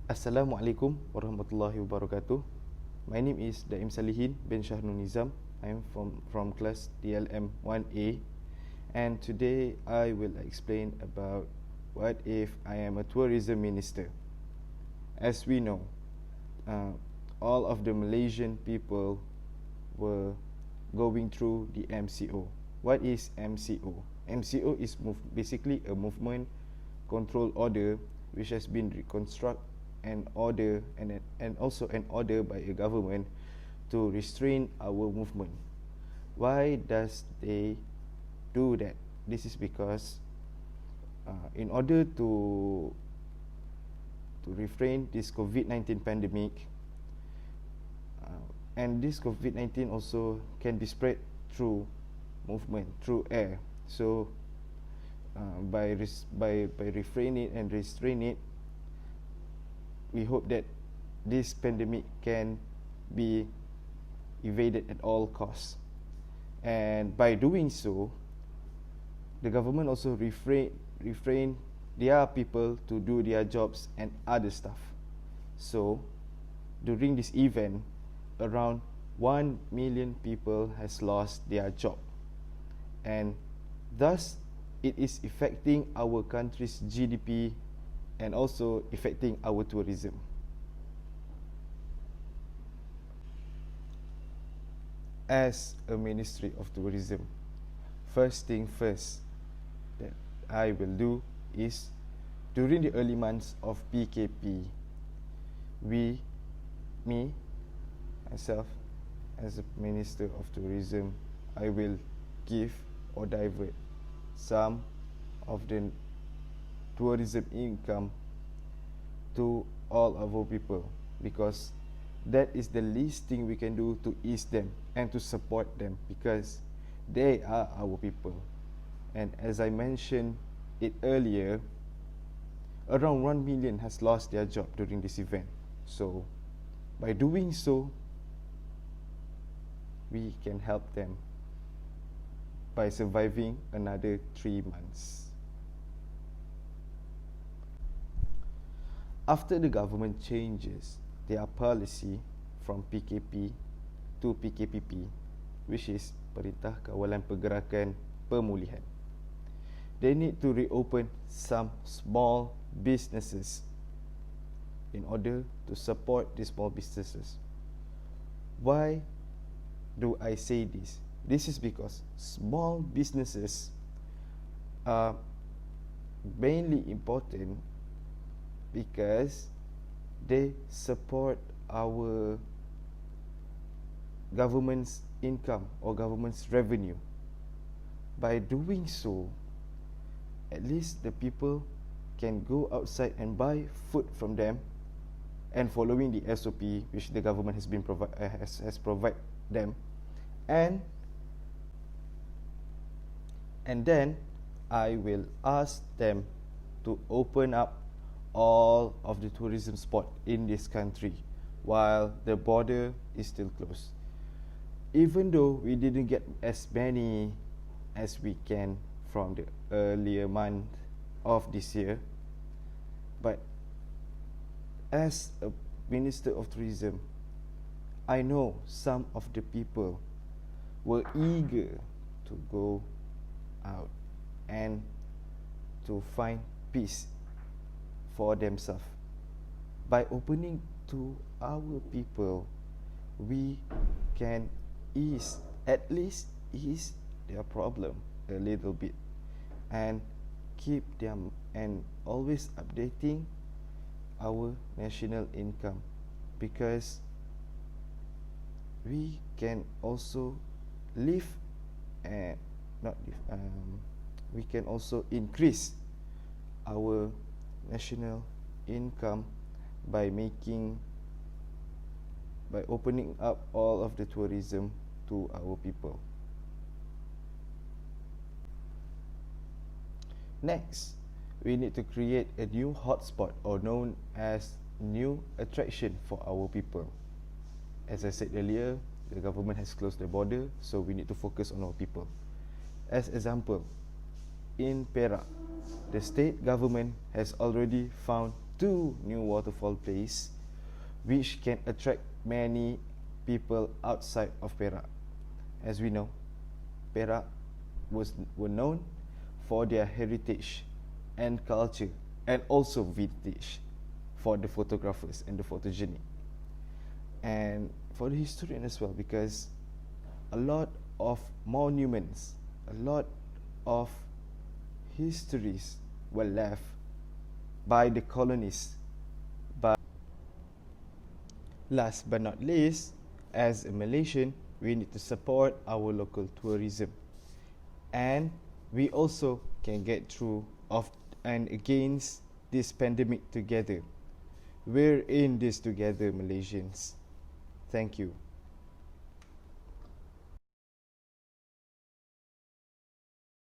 Assalamualaikum warahmatullahi wabarakatuh. My name is Daim Salihin bin Shahrul Nizam. I am from class DLM 1A, and today I will explain about what if I am a tourism minister. As we know, all of the Malaysian people were going through the MCO. What is MCO? MCO is basically a movement control order which has been reconstructed an order and also an order by a government to restrain our movement. Why does they do that? This is because in order to refrain this COVID-19 pandemic, and this COVID-19 also can be spread through movement, through air. So by refraining and restrain it, we hope that this pandemic can be evaded at all costs. And by doing so, the government also refrain their people to do their jobs and other stuff. So during this event, around 1 million people has lost their job, and thus it is affecting our country's GDP and also affecting our tourism. As a Ministry of Tourism, first thing first that I will do is, during the early months of PKP, myself as a Minister of Tourism, I will give or divert some of the tourism income to all of our people, because that is the least thing we can do to ease them and to support them, because they are our people. And as I mentioned it earlier, around 1 million has lost their job during this event. So by doing so, we can help them by surviving another 3 months. After the government changes their policy from PKP to PKPP, which is Perintah Kawalan Pergerakan Pemulihan, they need to reopen some small businesses in order to support these small businesses. Why do I say this? This is because small businesses are mainly important because they support our government's income or government's revenue. By doing so, at least the people can go outside and buy food from them, and following the SOP which the government has been has provided them, and then I will ask them to open up all of the tourism spot in this country while the border is still closed. Even though we didn't get as many as we can from the earlier month of this year, but as a Minister of Tourism, I know some of the people were eager to go out and to find peace for themselves. By opening to our people, we can at least ease their problem a little bit, and keep them and always updating our national income, because we can also live and we can also increase our national income by opening up all of the tourism to our people. Next, we need to create a new hotspot, or known as new attraction, for our people. As I said earlier, the government has closed the border, so we need to focus on our people. As example, in Perak, the state government has already found 2 new waterfall places which can attract many people outside of Perak. As we know, Perak were known for their heritage and culture, and also vintage for the photographers and the photogenic, and for the historian as well, because a lot of monuments, a lot of histories were left by the colonists. But last but not least, as a Malaysian, we need to support our local tourism, and we also can get through of and against this pandemic together. We're in this together, Malaysians. Thank you.